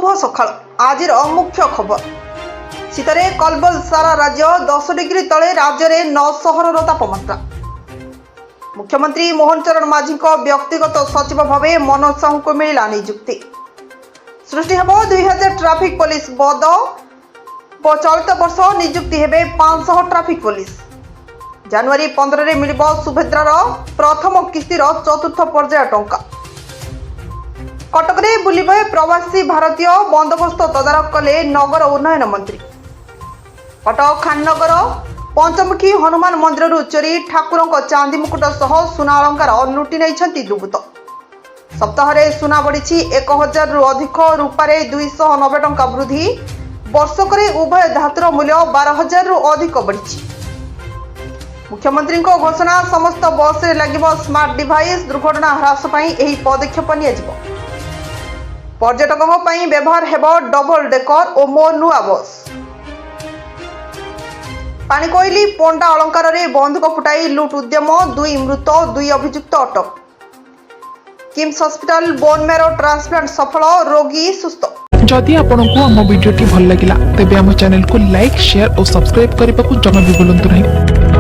शुभ सकाळ आज मुख्य खबर शीतरे कलबल सारा राज्य 10 डिग्री तले राज्य में 9 सहर तापमात्रा। मुख्यमंत्री मोहन चरण माझी व्यक्तिगत सचिव भाव मनोज साहू को मिला नियुक्ति। सृष्टि हेब 2000 ट्राफिक पुलिस पद। चलित वर्ष नियुक्ति हेबे 500 ट्राफिक पुलिस। जनवरी 15 रे मिलिब सुभद्रार प्रथम किस्तिर चतुर्थ पर्याय टंका। कटक रे बुलिबे प्रवासी भारतीय बंदोबस्त तदारख कले नगर उन्नयन मंत्री। कटक खाननगर पंचमुखी हनुमान मंदिर चोरी ठाकुर चांदी मुकुट सह सुना अलंकार लुटि नहीं दुर्बृत्त। सप्ताह सुना बढ़ी 1000 रु अधिक रूपारे 290 टंका वृद्धि। वर्षक उभय धातुर मूल्य 12,000 रु अधिक बढ़ी। मुख्यमंत्री घोषणा समस्त बस रे लगिब स्मार्ट डिवाइस। दुर्घटना ह्रास पई एही पदक्षेप नियाजिब। पर्यटकों पई व्यवहार हेब डबल डेकर और मो नुआ बस। पानीकोइली पोंडा अलंकार रे बंधुक फुटाई लुट उद्यम 2 मृत 2 अभियुक्त अटक। KIMS hospital bone marrow transplant सफल रोगी सुस्थ। जदि आपंक आम भिडी भल लगा तेब आम चैनल को लाइक शेयर और सब्सक्राइब करने को जमा भी भूलु नहीं।